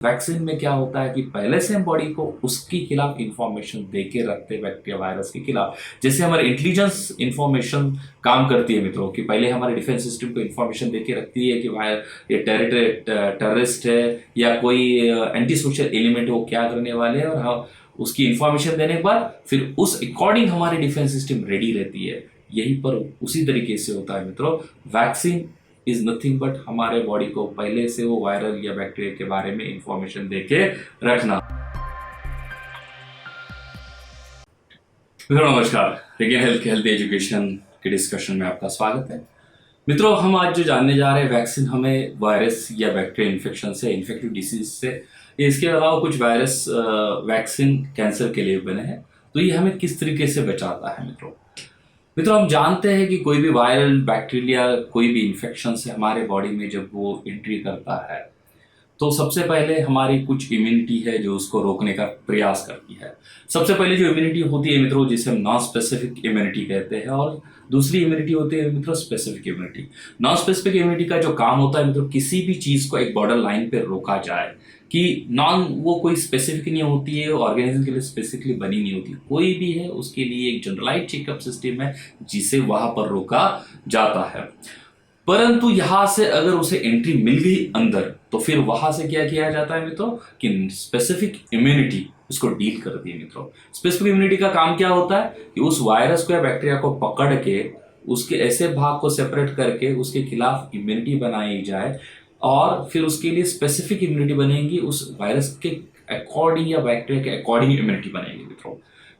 Vaccine में क्या होता है कि पहले से हम बॉडी को उसके खिलाफ इंफॉर्मेशन दे के रखते हैं बैक्टीरिया वायरस के खिलाफ। जैसे हमारे इंटेलिजेंस इंफॉर्मेशन काम करती है मित्रों कि पहले हमारे डिफेंस सिस्टम को इंफॉर्मेशन दे के रखती है कि ये टेररिस्ट है या कोई एंटी सोशल एलिमेंट है, वो क्या करने वाले हैं, और हम उसकी इंफॉर्मेशन देने के बाद फिर उस अकॉर्डिंग हमारी डिफेंस सिस्टम रेडी रहती है। यही पर उसी तरीके से होता है मित्रों। वैक्सीन इज नथिंग बट हमारे बॉडी को पहले से वो वायरल या बैक्टीरिया के बारे में इंफॉर्मेशन देके रखना। मित्रों नमस्कार, रिगेन हेल्थ के हेल्थ एजुकेशन के डिस्कशन में आपका स्वागत है। मित्रों हम आज जो जानने जा रहे हैं, वैक्सीन हमें वायरस या बैक्टीरिया इन्फेक्शन से, इन्फेक्टिव डिसीज से, इसके अलावा कुछ वायरस वैक्सीन कैंसर के लिए बने हैं, तो ये हमें किस तरीके से बचाता है मित्रों हम जानते हैं कि कोई भी वायरल बैक्टीरिया, कोई भी इन्फेक्शन से हमारे बॉडी में जब वो एंट्री करता है तो सबसे पहले हमारी कुछ इम्यूनिटी है जो उसको रोकने का प्रयास करती है। सबसे पहले जो इम्यूनिटी होती है मित्रों, जिसे हम नॉन स्पेसिफिक इम्यूनिटी कहते हैं, और दूसरी इम्यूनिटी होती है मित्रों specific immunity. Non specific immunity का जो काम होता है मित्रों, किसी भी चीज को एक बॉर्डर लाइन पे रोका जाए, कि नॉन वो कोई स्पेसिफिक नहीं होती है, ऑर्गेनिज्म के लिए स्पेसिफिकली बनी नहीं होती, कोई भी है उसके लिए एक जनरलाइज चेकअप सिस्टम है जिसे वहां पर रोका जाता है। परंतु यहां से अगर उसे एंट्री मिल गई अंदर, तो फिर वहां से क्या किया जाता है मित्रों कि स्पेसिफिक इम्यूनिटी उसको डील करती है मित्रों। स्पेसिफिक इम्यूनिटी का काम क्या होता है कि उस वायरस को या बैक्टीरिया को पकड़ के उसके ऐसे भाग को सेपरेट करके उसके खिलाफ इम्यूनिटी बनाई जाए, और फिर उसके लिए स्पेसिफिक इम्यूनिटी बनेगी, उस वायरस के अकॉर्डिंग या बैक्टीरिया के अकॉर्डिंग इम्यूनिटी बनेगी मित्रों।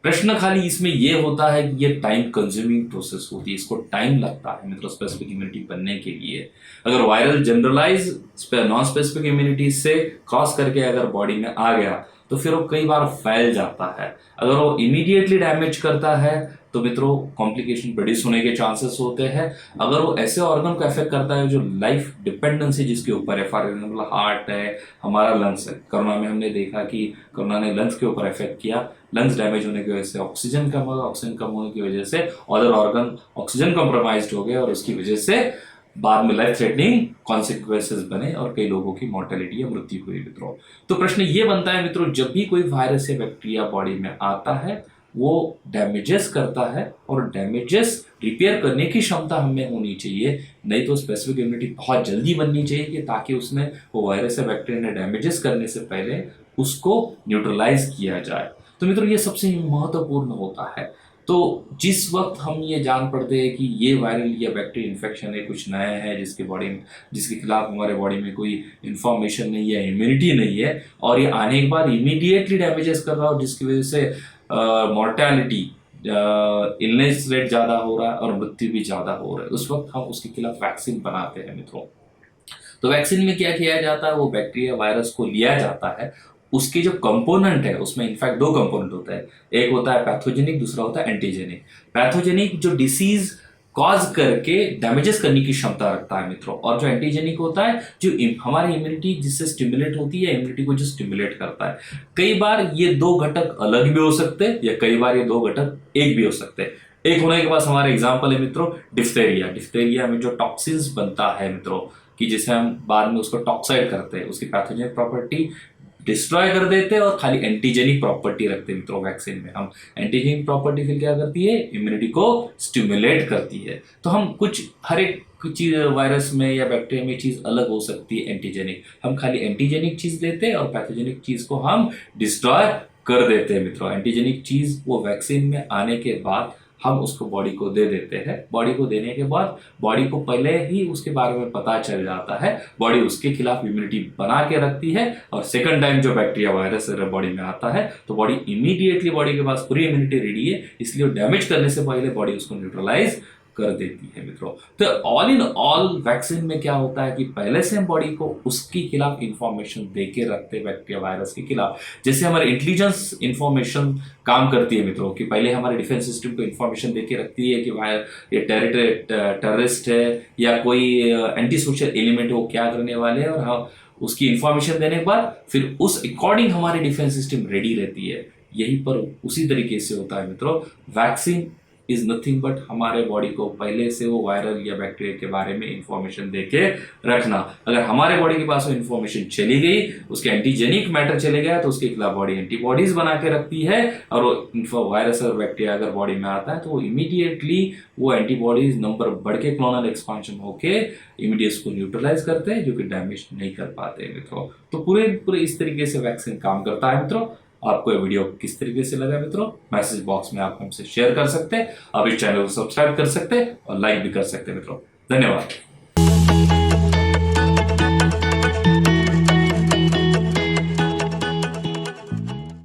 प्रश्न खाली इसमें यह होता है कि ये टाइम कंज्यूमिंग प्रोसेस होती है, इसको टाइम लगता है मित्रों स्पेसिफिक इम्यूनिटी बनने के लिए। अगर viral generalize non specific immunity से क्रॉस करके अगर बॉडी में आ गया तो फिर वो कई बार फैल जाता है। अगर वो इमीडिएटली डैमेज करता है तो मित्रों कॉम्प्लिकेशन प्रोड्यूस होने के चांसेस होते हैं। अगर वो ऐसे ऑर्गन को अफेक्ट करता है जो लाइफ डिपेंडेंस है जिसके ऊपर है, फॉर एग्जाम्पल हार्ट है, हमारा लंग्स है। कोरोना में हमने देखा कि कोरोना ने लंग्स के ऊपर इफेक्ट किया, लंग्स डैमेज होने की वजह से ऑक्सीजन कम होगा, ऑक्सीजन कम होने की वजह से अदर ऑर्गन ऑक्सीजन कॉम्प्रोमाइज्ड हो गए, और उसकी वजह से बाद में लाइफ थ्रेटनिंग कॉन्सिक्वेंसेस बने और कई लोगों की मॉर्टेलिटी या मृत्यु हुई मित्रों। तो प्रश्न ये बनता है मित्रों, जब भी कोई वायरस या बैक्टीरिया बॉडी में आता है वो डैमेजेस करता है, और डैमेजेस रिपेयर करने की क्षमता हमें होनी चाहिए, नहीं तो स्पेसिफिक इम्यूनिटी बहुत जल्दी बननी चाहिए कि ताकि उसने वो वायरस या बैक्टीरिया ने डैमेजेस करने से पहले उसको न्यूट्रलाइज किया जाए। तो मित्रों ये सबसे महत्वपूर्ण होता है। तो जिस वक्त हम ये जान पड़ते हैं कि ये वायरल या बैक्टीरिया इन्फेक्शन है, कुछ नया है जिसके बॉडी में, जिसके खिलाफ हमारे बॉडी में कोई इन्फॉर्मेशन नहीं है, इम्यूनिटी नहीं है, और ये आने के बाद इमीडिएटली डैमेजेस कर रहा हो, जिसकी वजह से मॉर्टेलिटी, इलनेस रेट ज़्यादा हो रहा है और मृत्यु भी ज़्यादा हो रहा है, उस वक्त हम उसके खिलाफ वैक्सीन बनाते हैं मित्रों। तो वैक्सीन में क्या किया जाता है, वो बैक्टीरिया वायरस को लिया जाता है, उसके जो कंपोनेंट है उसमें इनफैक्ट दो कंपोनेंट होता है, एक होता है पैथोजेनिक, दूसरा होता है एंटीजेनिक। पैथोजेनिक जो डिसीज कॉज करके डैमेजेस करने की क्षमता रखता है मित्रों, और जो एंटीजेनिक होता है जो हमारी इम्यूनिटी जिससे स्टिमुलेट होती है, इम्यूनिटी को जो स्टिमुलेट करता है। कई बार ये दो घटक अलग भी हो सकते हैं, या कई बार ये दो घटक एक भी हो सकते हैं। एक होने के पास हमारा एग्जाम्पल है मित्रों डिफ्थेरिया। डिफ्थेरिया में जो टॉक्सिन्स बनता है मित्रों, कि जिसे हम बाद में उसको टॉक्साइड करते हैं, उसकी पैथोजेनिक प्रॉपर्टी डिस्ट्रॉय कर देते हैं और खाली एंटीजेनिक प्रॉपर्टी रखते हैं मित्रों। वैक्सीन में हम एंटीजेनिक प्रॉपर्टी फिर क्या करती है, इम्यूनिटी को स्टिमुलेट करती है। तो हम कुछ हर एक चीज वायरस में या बैक्टीरिया में चीज अलग हो सकती है एंटीजेनिक, हम खाली एंटीजेनिक चीज लेते हैं और पैथोजेनिक चीज को हम डिस्ट्रॉय कर देते हैं मित्रों। एंटीजेनिक चीज वो वैक्सीन में आने के बाद हम उसको बॉडी को दे देते हैं। बॉडी को देने के बाद बॉडी को पहले ही उसके बारे में पता चल जाता है, बॉडी उसके खिलाफ इम्यूनिटी बना के रखती है, और सेकंड टाइम जो बैक्टीरिया वायरस बॉडी में आता है तो बॉडी इमीडिएटली, बॉडी के पास पूरी इम्यूनिटी रेडी है, इसलिए डैमेज करने से पहले बॉडी उसको न्यूट्रलाइज कर देती है मित्रों। तो ऑल इन ऑल वैक्सीन में क्या होता है कि पहले से हम बॉडी को उसके खिलाफ इंफॉर्मेशन दे के रखते हैं बैक्टीरिया वायरस के खिलाफ। जैसे हमारे इंटेलिजेंस इंफॉर्मेशन काम करती है मित्रों, कि पहले हमारे डिफेंस सिस्टम को इंफॉर्मेशन दे के रखती है कि ये टेररिस्ट है या कोई एंटी सोशल एलिमेंट है, वो क्या करने वाले हैं, और हम उसकी इंफॉर्मेशन देने के बाद फिर उस अकॉर्डिंग हमारी डिफेंस सिस्टम रेडी रहती है। यही पर उसी तरीके से होता है मित्रों। वैक्सीन इज नथिंग बट हमारे बॉडी को पहले से वो वायरल या बैक्टीरिया के बारे में इंफॉर्मेशन देके रखना। अगर हमारे बॉडी के पास वो इंफॉर्मेशन चली गई, उसके एंटीजेनिक मैटर चले गया, तो उसके खिलाफ बॉडी एंटीबॉडीज बना के रखती है, और वो वायरस और बैक्टीरिया अगर बॉडी में आता है तो वो इमीडिएटली वो एंटीबॉडीज नंबर बढ़ के क्लोनल एक्सपांशन होके इमीडिएट को न्यूट्रलाइज करते हैं, जो कि डैमेज नहीं कर पाते मित्रों। तो पूरे इस तरीके से वैक्सीन काम करता है मित्रों। आपको ये वीडियो किस तरीके से लगा मित्रों, मैसेज बॉक्स में आप हमसे शेयर कर सकते हैं। आप इस चैनल को सब्सक्राइब कर सकते हैं और लाइक भी कर सकते हैं मित्रों। धन्यवाद।